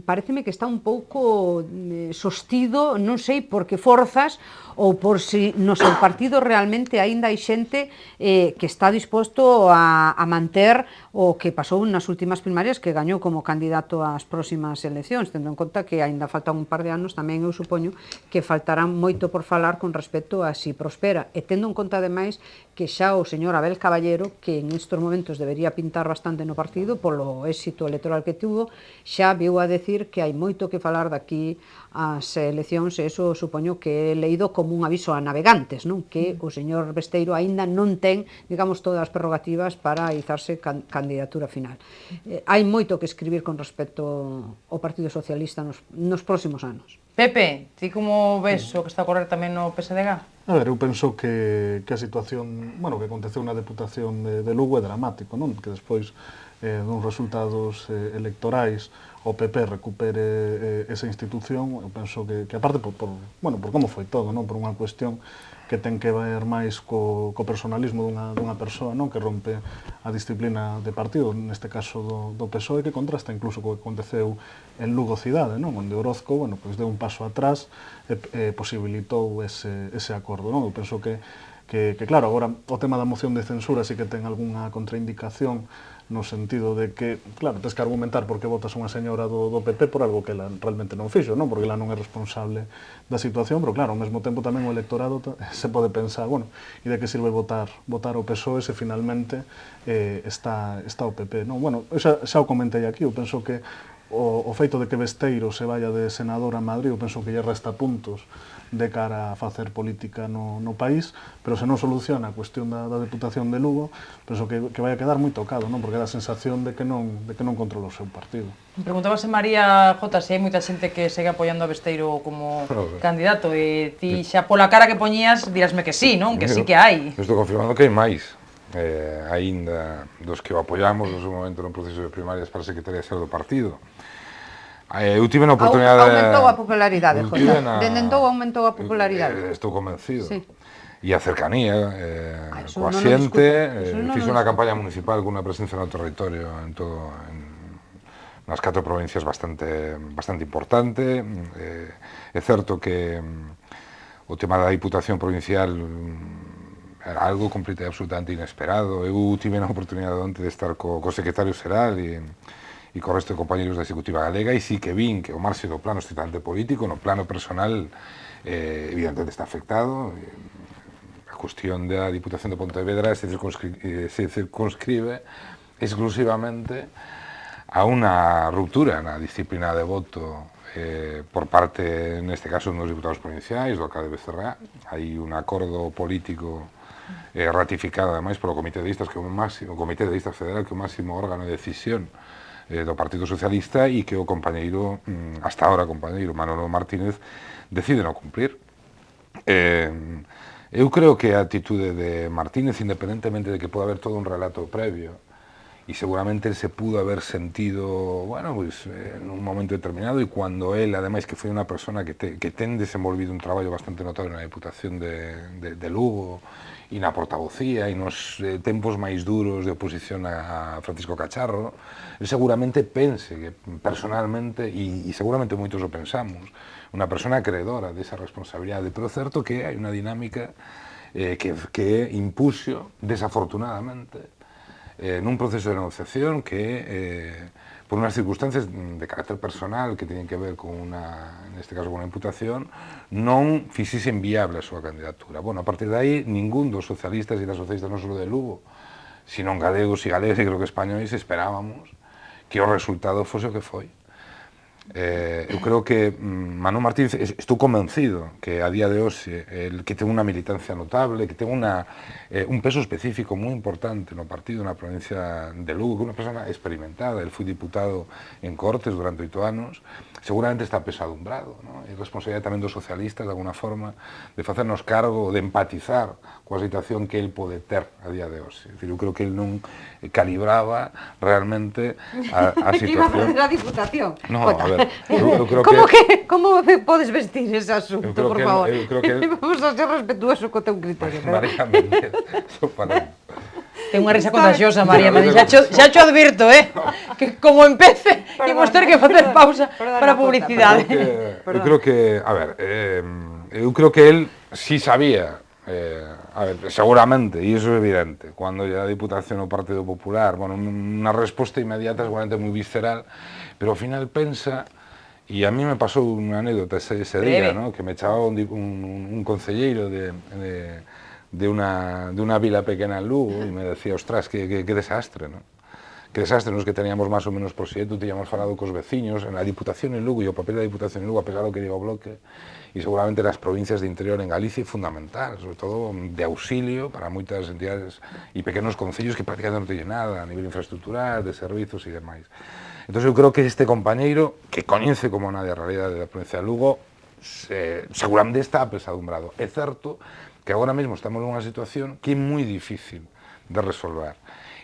pareceme que está un pouco sostido, non sei por que forzas, ou por si no seu partido realmente aínda hai xente que está disposto a manter o que pasou nas últimas primarias, que gañou como candidato ás próximas eleccións, tendo en conta que aínda faltan un par de anos, tamén eu supoño que faltarán moito por falar con respecto a si prospera, e tendo en conta ademais que xa o señor Abel Caballero, que en estes momentos debería pintar bastante no partido polo éxito electoral que tuvo, xa viu a decir que hai moito que falar daqui ás eleccións, e iso supoño que é leído como un aviso a navegantes, non? Que o señor Besteiro aínda non ten, digamos, todas as prerrogativas para izarse candidatura final. Hai moito que escribir con respecto ao Partido Socialista nos próximos anos. Pepe, ti como ves o que está a ocorrer tamén no PSDG? A ver, eu penso que a situación, bueno, que aconteceu na Deputación de Lugo é dramático, non? Que despois duns resultados electorais o PP recupere esa institución, eu penso que aparte por como foi todo, non? Por unha cuestión que ten que ver máis co personalismo dunha persoa, non? Que rompe a disciplina de partido, neste caso do PSOE, que contrasta incluso co que aconteceu en Lugo cidade, non? Onde Orozco, bueno, pois deu un paso atrás e posibilitou ese acordo, non? Eu penso que claro, agora o tema da moción de censura sí que ten algunha contraindicación no sentido de que, claro, tens que argumentar por que votas unha señora do PP por algo que ela realmente non fixo, non? Porque ela non é responsable da situación, pero claro, ao mesmo tempo tamén o electorado se pode pensar, bueno, e de que sirve votar o PSOE se finalmente está o PP, non? Bueno, xa o comentei aquí, eu penso que o feito de que Besteiro se vaya de senador a Madrid, eu penso que lle resta puntos de cara a facer política no país, pero se non soluciona a cuestión da Deputación de Lugo, penso que vai a quedar moi tocado, non? Porque dá a sensación de que non controla o seu partido. Preguntábase María Jota se hai moita xente que segue apoiando a Besteiro como candidato, e ti xa pola cara que poñías dirásme que sí, non? Que sí que hai. Estou confirmando que hai máis. Aínda dos que o apoiamos no seu momento no proceso de primarias para a Secretaría Xeral do partido. Eu tive na oportunidade... Aumentou a popularidade, José. Dende entón aumentou a popularidade. Estou convencido. E a cercanía coa xente. Fixo unha campaña municipal con unha presencia no territorio en todo... nas 4 provincias bastante importante. É certo que o tema da Diputación Provincial era algo completamente absolutamente inesperado. Eu tive a oportunidade onte de estar co secretario xeral e co resto de compañeros da Executiva Galega, e sí que vin que o marxe do plano estritamente político, no plano personal, evidentemente está afectado. A cuestión da Diputación de Pontevedra se circunscribe exclusivamente a unha ruptura na disciplina de voto por parte, neste caso, dos diputados provinciais, do alcalde Becerra. Hai un acordo político ratificado, ademais, polo Comité de Listas, que é o Comité de Listas Federal, que é o máximo órgano de decisión do Partido Socialista, e que o compañeiro, hasta ahora compañeiro, Manolo Martínez, decide non cumprir. Eu creo que a atitude de Martínez, independentemente de que pode haber todo un relato previo, y seguramente él se pudo haber sentido, bueno, pues en un momento determinado, y cuando él, además, que foi unha persona que ten desenvolvido un traballo bastante notable na Deputación de Lugo e na portavocía e nos tempos máis duros de oposición a Francisco Cacharro, él seguramente pense que personalmente, e seguramente moitos o pensamos, unha persona acreedora desa responsabilidade, pero é certo que hai unha dinámica que impuxo, desafortunadamente, nun proceso de negociación que, por unhas circunstancias de carácter personal que teñen que ver con neste caso con unha imputación, non fixisen viable a súa candidatura. Bueno, a partir de aí, ningún dos socialistas e das socialistas non só de Lugo, sino galegos e galegas, e creo que españois, esperábamos que o resultado fose o que foi. Eu creo que Manu Martínez, estou convencido que a día de hoxe que ten unha militancia notable, que ten un peso específico moi importante no partido na provincia de Lugo, que é unha persona experimentada, el foi diputado en Cortes durante 8 anos, seguramente está pesadumbrado, ¿no? E responsabilidade tamén dos socialistas, de alguna forma, de facernos cargo, de empatizar coa situación que el pode ter a día de hoxe. Eu creo que el non calibraba realmente a situación. Que iba a facer a Diputación. No, a ver, eu creo que... Como podes vestir ese asunto, por favor? Eu creo que vamos a ser respetuosos co teu criterio. María Méndez, só para... Ten unha risa contagiosa, María Méndez. Xa cho advirto, que como empece, imos ter que facer pausa para publicidade. Eu creo que, a ver, eu creo que él sí sabía, a ver, seguramente, e iso é evidente, cando lle a Diputación ao Partido Popular, bueno, unha resposta inmediata seguramente moi visceral, pero ao final pensa, e a mí me pasou unha anécdota ese día, ¿no? Que me chamaba un concelleiro de una vila pequena en Lugo e me decía, ostras, que desastre, ¿no? Que desastre, nos que teníamos máis ou menos por xeito, teníamos falado cos veciños, en a Diputación en Lugo, e o papel da Diputación en Lugo, a pesar do que diga o Bloque, e seguramente nas provincias de interior en Galicia é fundamental, sobre todo de auxilio para moitas entidades e pequenos concellos que prácticamente non teñen nada a nivel infraestructural, de servizos e demais. Entón, eu creo que este compañeiro, que coñece como nadie a realidade da provincia de Lugo, seguramente está apesadumbrado. É certo que agora mesmo estamos nunha situación que é moi difícil de resolver.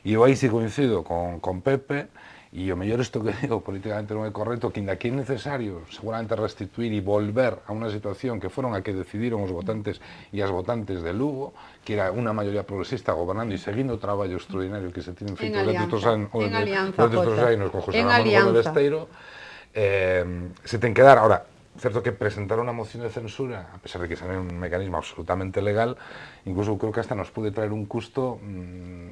E eu aí si coincido con Pepe, e o mellor isto que digo políticamente non é correcto, que ainda que é necesario seguramente restituir e volver a unha situación que foron a que decidiron os votantes e as votantes de Lugo, que era unha maioría progresista gobernando e seguindo o traballo extraordinario que se tienen feito desde estos anos con José Ramón Gómez Besteiro, se ten que dar. Ahora, certo que presentar unha moción de censura, a pesar de que sea un mecanismo absolutamente legal, incluso creo que hasta nos puede traer un custo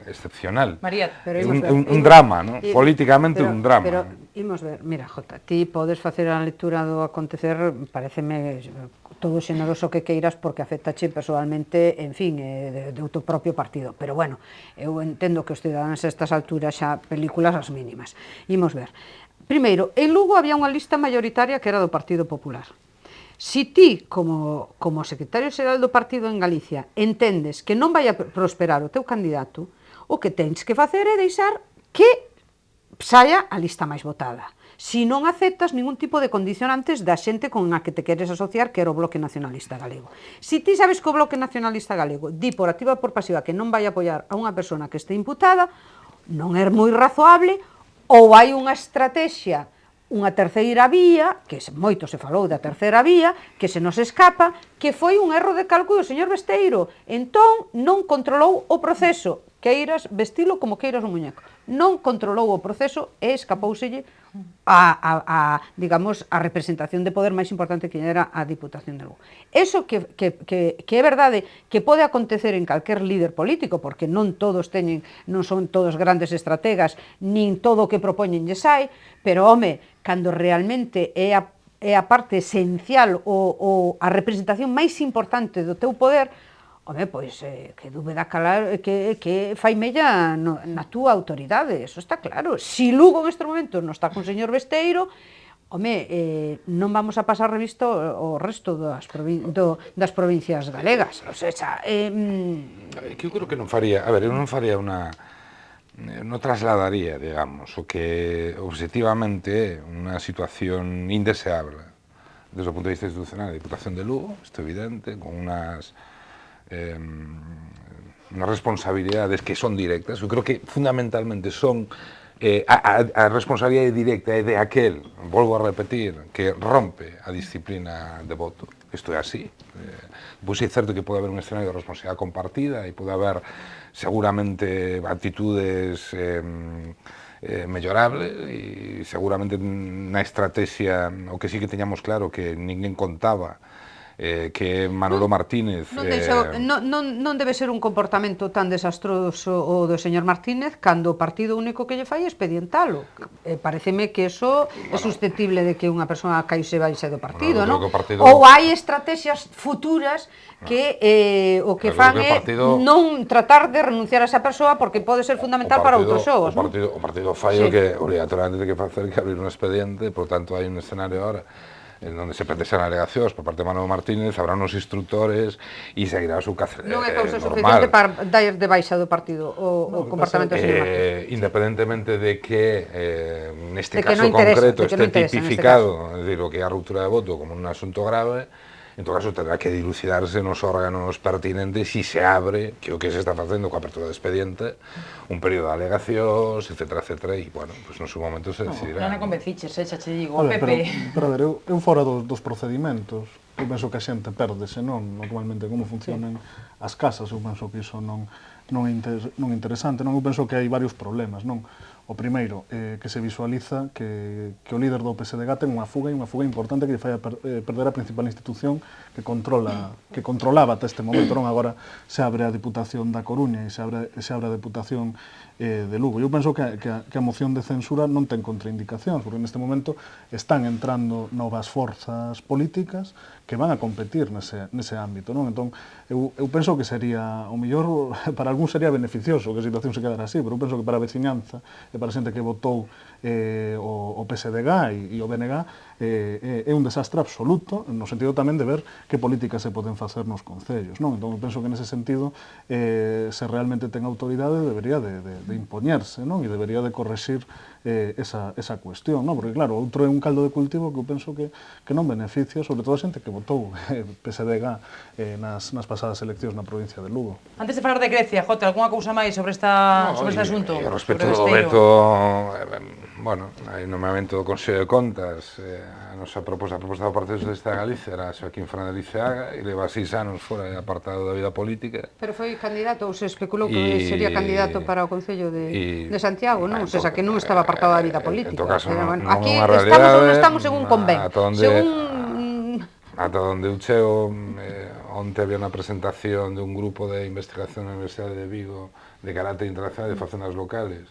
excepcional. María, pero un drama, ¿no? Políticamente un drama. Pero imos ver, mira, Jota, ti podes facer a lectura do acontecer, pareceme todo xeneroso que queiras porque afectache personalmente, en fin, de teu propio partido. Pero bueno, eu entendo que os cidadáns a estas alturas xa películas as mínimas. Imos ver. Primeiro, en Lugo había unha lista mayoritaria que era do Partido Popular. Si ti, como secretario xeral do partido en Galicia, entendes que non vai a prosperar o teu candidato, o que tens que facer é deixar que saia a lista máis votada. Si non aceptas ningún tipo de condicionantes da xente con a que te queres asociar, que era o Bloque Nacionalista Galego. Si ti sabes que o Bloque Nacionalista Galego di por activa e por pasiva que non vai a apoiar a unha persona que este imputada, non é moi razoable, ou hai unha estrategia, unha terceira vía, que moito se falou da terceira vía, que se nos escapa, que foi un erro de cálculo do señor Besteiro. Entón, non controlou o proceso, queiras vestilo como queiras o muñeco. Non controlou o proceso e escapouselle digamos, a representación de poder máis importante que era a Diputación de Lugo. Eso que é verdade que pode acontecer en calquer líder político, porque non son todos grandes estrategas, nin todo o que propoñen lle sai, pero, home, cando realmente é a parte esencial ou a representación máis importante do teu poder, home, pois, que dúbeda calar que fai mella na túa autoridade, eso está claro. Si Lugo en este momento non está con o señor Besteiro, home, non vamos a pasar revisto o resto das provincias galegas. O sea, que eu creo que non faría, a ver, eu non faría unha... non trasladaría, digamos, o que objetivamente é unha situación indeseable desde o punto de vista institucional da Diputación de Lugo, isto é evidente, con unhas unas responsabilidades que son directas. Eu creo que fundamentalmente son a responsabilidade directa é de aquel, volvo a repetir, que rompe a disciplina de voto. Isto é así. Pois é certo que pode haber un escenario de responsabilidade compartida e pode haber seguramente actitudes mellorables e seguramente na estrategia o que sí que teñamos claro que ninguén contaba que Manolo Martínez... Non debe ser un comportamento tan desastroso o do señor Martínez cando o partido único que lle fai é expedientalo. Pareceme que eso é susceptible de que unha persoa caíse baixe do partido, non? Ou hai estrategias futuras que o que fan é non tratar de renunciar a esa persoa porque pode ser fundamental para outros xogos, non? O partido fallo que obrigatoriamente ten que facer que abrir un expediente, por tanto hai un escenario ahora en donde se pretexan alegacións por parte de Manolo Martínez, habrá unos instructores e seguirá o seu cacer normal. Non é causa suficiente para dar de baixa do partido o comportamento do señor Martínez. Independentemente de que neste caso concreto este tipificado, é dicir, o que é a ruptura de voto como un asunto grave, en todo caso tendrá que dilucidarse nos órganos pertinentes e se abre, que o que se está facendo coa apertura de expediente, un período de alegacións, etcétera, etcétera, e, bueno, pues no seu momento se decidirá. Non a convenciches, xa che digo, Pepe. Pero a ver, eu fora dos procedimentos, eu penso que a xente perdese, non? Normalmente como funcionan as casas, eu penso que iso non é interesante, non? Eu penso que hai varios problemas, non? O primeiro, que se visualiza que o líder do PSDG ten unha fuga importante que lle fai perder a principal institución que controlaba ata este momento, non? Agora se abre a Diputación da Coruña e se abre a Diputación de Lugo. Eu penso que a moción de censura non ten contraindicacións, porque neste momento están entrando novas forzas políticas que van a competir nese ámbito, non? Entón, eu penso que sería, o mellor, para algún sería beneficioso que a situación se quedara así, pero eu penso que para a veciñanza e para a xente que votou o PSDG e o BNG é un desastre absoluto, no sentido tamén de ver que políticas se poden facer nos concellos, non? Entón, eu penso que nese sentido, se realmente ten autoridade, debería de impoñerse, non? E debería de correxir esa cuestión, non? Porque, claro, outro é un caldo de cultivo que eu penso que non beneficia, sobre todo a xente que votou PSDG nas pasadas eleccións na provincia de Lugo. Antes de falar de Grecia, Jota, algunha cousa máis sobre este asunto? Respecto do veto, bueno, hai nomeamento do Consello de Contas, a nosa proposta do Partido Socialista de Galicia era Xoaquín Fernández Liceaga e leva 6 anos fora apartado da vida política. Pero foi candidato, ou se especulou que sería candidato para o Concello de Santiago, non? O sea, que non estaba apartado da vida política. En todo caso, aquí estamos ou non estamos según convén. Ata onde eu chego, onte había unha presentación de un grupo de investigación na Universidade de Vigo de carácter internacional de facendas locales,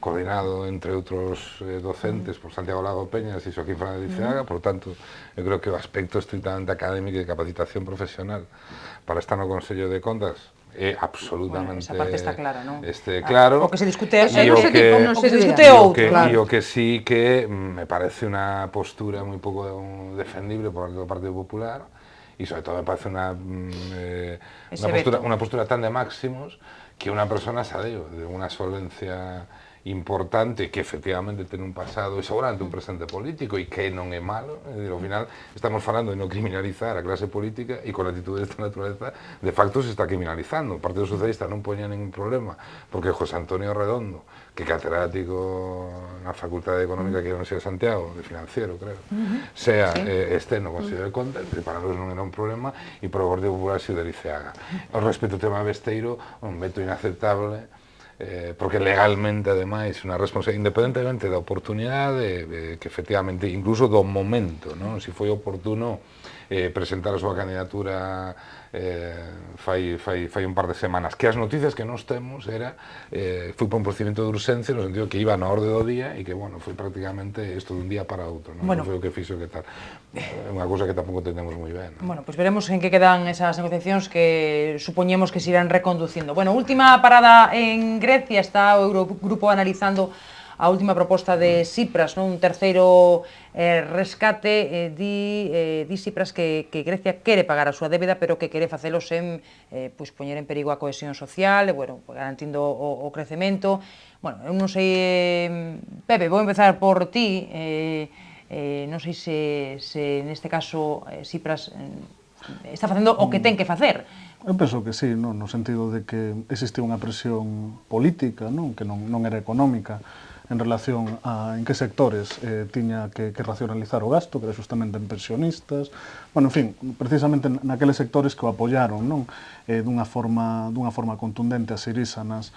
coordinado, entre outros docentes, por Santiago Lago Peñas e Xoaquín Fernández Liceaga, por tanto, eu creo que o aspecto estrictamente académico e de capacitación profesional para estar no Consello de Contas é absolutamente... Esa parte está clara, non? Claro. O que se discute e outro. E o que sí que me parece unha postura moi pouco defendible por parte do Partido Popular, e sobre todo me parece unha postura tan de máximos que unha persona sadeo de unha solvencia importante que efectivamente ten un pasado e seguramente un presente político e que non é malo, é dicir, ao final estamos falando de non criminalizar a clase política e con actitudes desta naturaleza de facto se está criminalizando. O Partido Socialista non poña ningún problema porque José Antonio Redondo, que é catedrático na Facultade Económica que é a Universidade de Santiago, de financiero, creo, sea este no Consello de Contas, que para nós non era un problema, e para o Partido Popular se o de Liceaga. Ao respecto ao tema besteiro, un veto inaceptable, porque legalmente, ademais, unha responsabilidade, independentemente da oportunidade, que efectivamente, incluso do momento, non? Se foi oportuno presentar a súa candidatura fai un par de semanas, que as noticias que nós temos era foi por un procedimento de urxencia no sentido que iba na orde do día e que, bueno, foi prácticamente isto dun día para outro, non? Non foi o que fixo que tal. É unha cousa que tampouco entendemos moi ben. Bueno, pois veremos en que quedan esas negociacións que supoñemos que se irán reconducindo. Bueno, última parada en Grecia, está o Eurogrupo analizando a última proposta de Tsipras, non? Un terceiro rescate, di Tsipras que Grecia quere pagar a súa débeda, pero que quere facelo sen poñer en perigo a cohesión social, garantindo o crecemento. Bueno, eu non sei, Pepe, vou empezar por ti, non sei se neste caso Tsipras está facendo o que ten que facer. Eu penso que sí, no sentido de que existe unha presión política, que non era económica, en relación a en que sectores tiña que racionalizar o gasto, que era justamente en pensionistas, bueno, en fin, precisamente naqueles sectores que o apoyaron dunha forma contundente a Syriza nas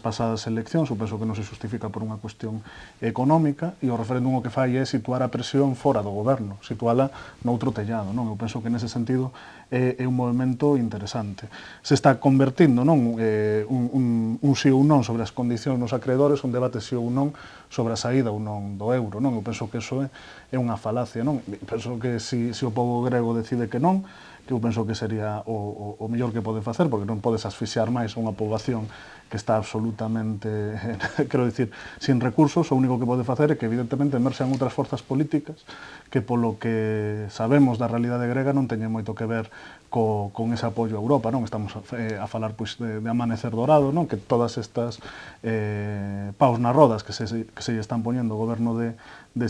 pasadas eleccións. Eu penso que non se justifica por unha cuestión económica, e o referéndum o que fai é situar a presión fora do goberno, situala noutro tellado. Eu penso que nese sentido é un movimento interesante. Se está convertindo un sí ou non sobre as condicións dos acreedores, un debate sí ou non sobre a saída ou non do euro. Eu penso que iso é unha falacia. Penso que se o povo grego decide que non, que eu penso que sería o mellor que pode facer, porque non podes asfixiar máis a unha poboación que está absolutamente, quero dicir, sin recursos. O único que pode facer é que evidentemente emerxan outras forzas políticas que, polo que sabemos da realidade grega, non teñen moito que ver con ese apoio a Europa. Estamos a falar de Amanecer Dorado, que todas estas paus nas rodas que se lle están poñendo o goberno de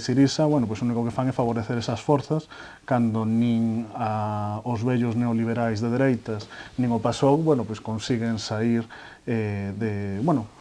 Syriza, o único que fan é favorecer esas forzas, cando nin os vellos neoliberais de dereitas nin o PASOK consiguen sair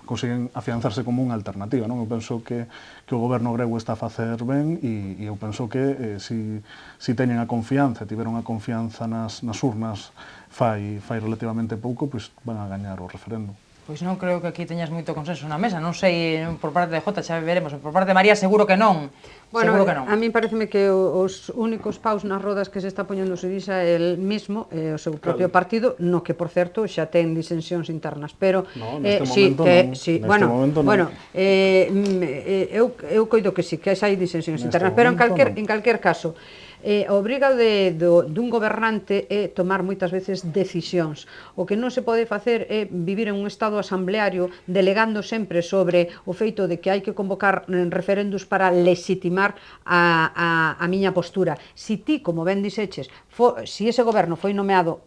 consiguen afianzarse como unha alternativa. Eu penso que o goberno grego está a facer ben, e eu penso que se teñen a confianza, tiveron a confianza nas urnas fai relativamente pouco, van a gañar o referéndum. Pois non creo que aquí teñas moito consenso na mesa, non sei por parte de Jota, xa veremos, por parte de María seguro que non. Bueno, seguro que non. A mí pareceme que os únicos paus nas rodas que se está poñendo Syriza é el mismo, o seu propio partido, no que, por certo, xa ten disensións internas, pero neste momento non. Eu coido que sí, que hai disensións internas, pero en calquer caso, a obriga dun gobernante é tomar moitas veces decisións. O que non se pode facer é vivir en un estado asambleario delegando sempre sobre o feito de que hai que convocar referendos para legitimar a miña postura. Si ti, como ben dixeches, si ese goberno foi nomeado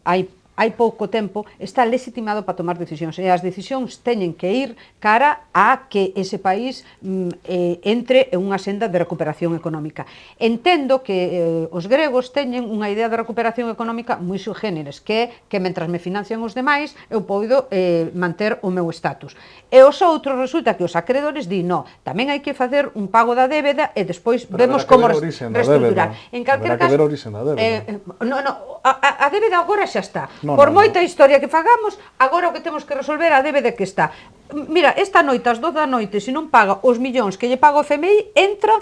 hai pouco tempo, está legitimado para tomar decisións, e as decisións teñen que ir cara a que ese país entre en unha senda de recuperación económica. Entendo que os gregos teñen unha idea de recuperación económica moi subgéneres, que é que mentras me financian os demais, eu podo manter o meu estatus. E os outros resulta que os acreedores din, no, tamén hai que facer un pago da débeda e despois vemos como reestructurar. En calquer caso, a débeda agora xa está. Por moita historia que fagamos, agora o que temos que resolver a débeda que está. Mira, esta noite, ás 12 da noite, se non paga os millóns que lle paga o FMI, entra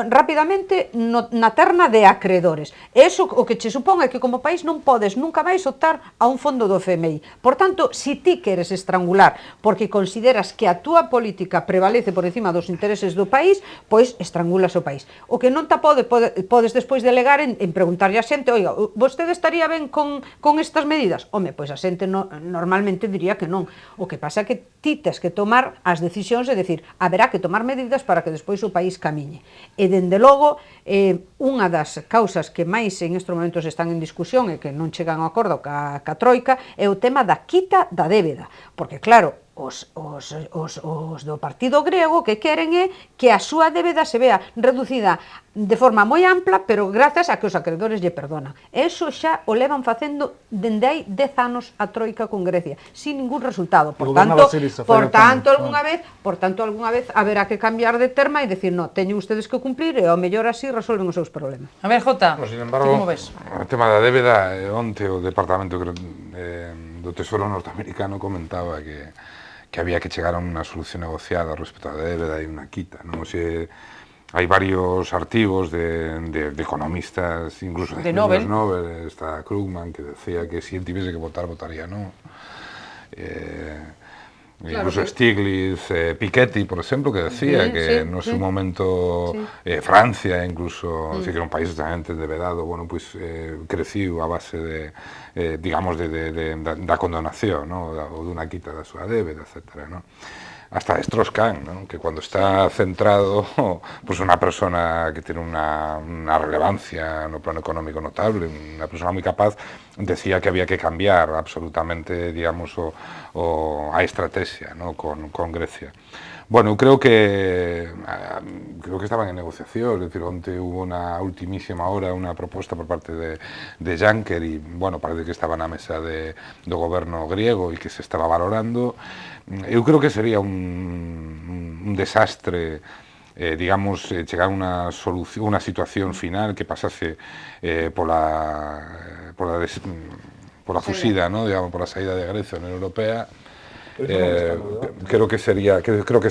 rapidamente na terna de acreedores. Eso o que che supón é que como país non podes nunca máis optar a un fondo do FMI. Por tanto, se ti queres estrangular porque consideras que a túa política prevalece por encima dos intereses do país, pois estrangulas o país. O que non te podes despois delegar en preguntarlle a xente, oiga, vostede estaría ben con estas medidas? Home, pois a xente normalmente diría que non. O que pasa é que ti tes que tomar as decisións, é dicir, haberá que tomar medidas para que despois o país camiñe. E, dende logo, unha das causas que máis en estes momentos están en discusión e que non chegan a acordo ca Troika é o tema da quita da débeda. Porque, claro, os do partido grego que queren é que a súa débeda se vea reducida de forma moi ampla, pero grazas a que os acreedores lle perdonan. Eso xa o levan facendo dende hai 10 anos a Troika con Grecia, sin ningún resultado. Por tanto, algunha vez haberá que cambiar de terma e decir, no, teñen ustedes que cumplir e ao mellor así resolven os seus problemas. A ver, Jota, sin embargo, como ves? O tema da débeda, onte o Departamento do Tesoro norteamericano comentaba que había que chegar a unha solución negociada respecto á débeda e unha quita, non? Hai varios artigos de economistas, incluso de Nobel, está Krugman, que decía que si él tuviese que votar, votaría no. Incluso Stiglitz, Piketty, por exemplo, que decía que no seu momento Francia, incluso, que era un país extremadamente endevedado, creciu a base digamos, da condonación, ou dunha quita da súa débeda, etc. Hasta Strauss-Kahn, que cuando está centrado, pues una persona que tiene una relevancia en el plano económico notable, una persona muy capaz, decía que había que cambiar absolutamente, digamos, a estrategia, con Grecia. Bueno, creo que estaban en negociación, es decir, onte hubo una ultimísima hora unha proposta por parte de Juncker e, bueno, parece que estaba na mesa do goberno griego e que se estaba valorando. Eu creo que sería un desastre, digamos, chegar a unha situación final que pasase pola fusida, ¿no? Digamos, pola saída de Grecia na Unión Europea. Creo que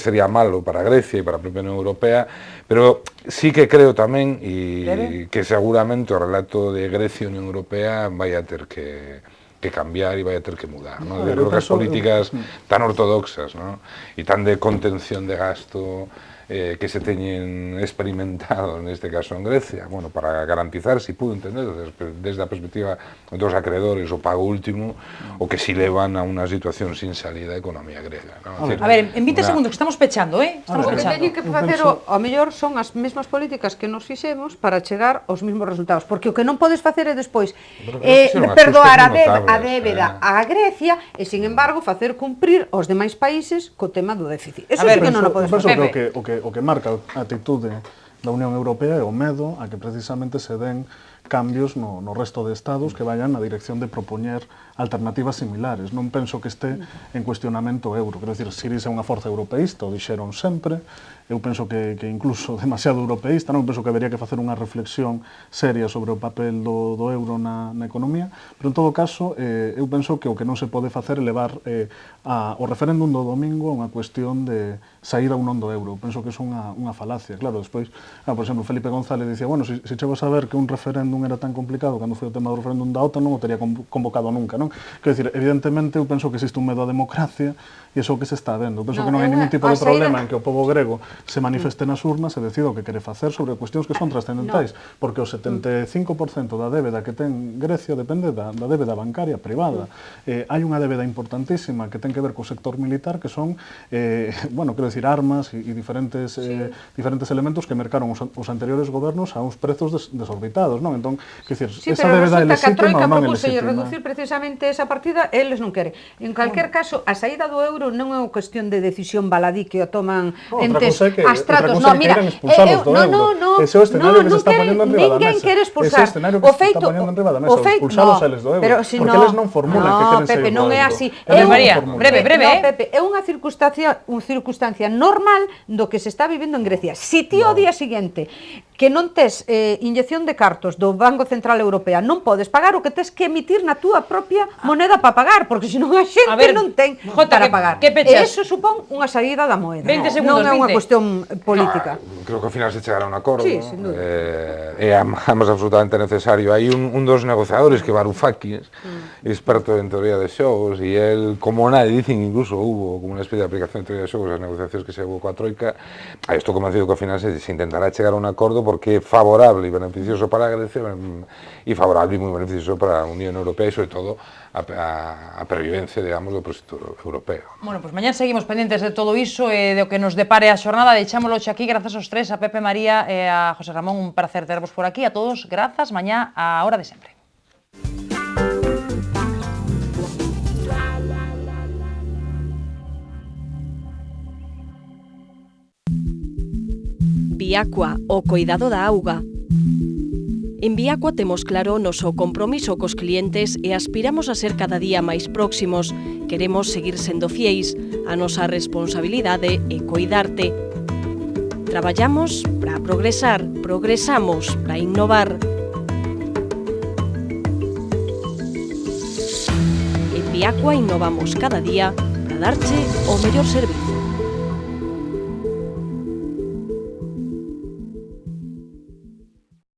sería malo para Grecia e para a propia Unión Europea, pero sí que creo tamén que seguramente o relato de Grecia e Unión Europea vai a ter que cambiar e vai a ter que mudar, ¿no? Yo creo que as políticas tan ortodoxas, ¿no? E tan de contención de gasto que se teñen experimentado neste caso en Grecia, bueno, para garantizar, si pudo entender, desde a perspectiva dos acreedores, o pago último, o que si levan a unha situación sin salida a economía grega, ¿no? A ver, en 20 segundos, que estamos pechando, Estamos O que pechando. teñen que facer, ao mellor, son as mesmas políticas que nos fixemos para chegar aos mesmos resultados, porque o que non podes facer é despois perdoar a débeda a Grecia e, sin embargo, facer cumprir aos demais países co tema do déficit. Eso sí que non o podes facer. O que marca a atitude da Unión Europea é o medo a que precisamente se den cambios no resto de estados que vayan na dirección de propoñer alternativas similares. Non penso que este en cuestionamento o euro. Quero dicir, Syriza é unha forza europeísta, o dixeron sempre. Eu penso que incluso demasiado europeísta, non penso que habería que facer unha reflexión seria sobre o papel do euro na economía, pero en todo caso, eu penso que o que non se pode facer é levar o referéndum do domingo a unha cuestión de saída ou non do euro. Penso que é unha falacia. Claro, despois, por exemplo, Felipe González dicía, bueno, se chego a saber que un referéndum era tan complicado cando foi o tema do referéndum da OTAN, non o tería convocado nunca, non? Quero dicir, evidentemente, eu penso que existe un medo á democracia e iso que se está vendo. Penso que non hai ningún tipo de problema en que o povo grego se manifeste nas urnas e decida o que quere facer sobre cuestións que son trascendentais, porque o 75% da débeda que ten Grecia depende da débeda bancaria privada. Hai unha débeda importantísima que ten que ver co sector militar, que son, bueno, quero dicir, armas e diferentes elementos que mercaron os anteriores gobernos a uns prezos desorbitados, non? Entón, quero dicir, esa débeda é legítima ou non é legítima? Reducir precisamente esa partida, eles non queren. En cualquier caso, a saída do euro non é unha cuestión de decisión baladí que o toman entes abstratos. Non, mira, ese é o escenario que se está ponendo en riba da mesa. Ninguén quere expulsar. Ese é o escenario que se está ponendo en riba da mesa, expulsalos eles do euro. Porque eles non formulan que queren sair do euro. Non é así. María, breve. Pepe, é unha circunstancia normal do que se está vivendo en Grecia. Si ti o día seguinte que non tes inyección de cartos do Banco Central Europea, non podes pagar, o que tes que emitir na túa propia moneda para pagar, porque senón a xente non ten para pagar. E iso supón unha saída da moeda. Non é unha cuestión política. Creo que ao final se chegará a un acordo. Sí, sin duda. É absolutamente necesario. Hai un dos negociadores que Varoufakis, experto en teoría de xogos, e el, como nadie, dicen incluso hubo como unha especie de aplicación de teoría de xogos as negociacións que se hubo coa Troika. Estou convencido que ao final se intentará chegar a un acordo porque é favorable e beneficioso para a Grecia e favorable e moi beneficioso para a Unión Europea e, sobre todo, a pervivencia, digamos, do proxecto europeo. Bueno, pois mañán seguimos pendentes de todo iso e do que nos depare a xornada. Deixámoslo aquí, grazas aos tres, a Pepe, María e a José Ramón, un placer tervos por aquí. A todos, grazas, mañá a hora de sempre. Viacua, o coidado da auga. En Viacua temos claro o noso compromiso cos clientes e aspiramos a ser cada día máis próximos. Queremos seguir sendo fieis. A nosa responsabilidade é coidarte. Traballamos para progresar, progresamos para innovar. En Viacua innovamos cada día para darche o mellor servizo.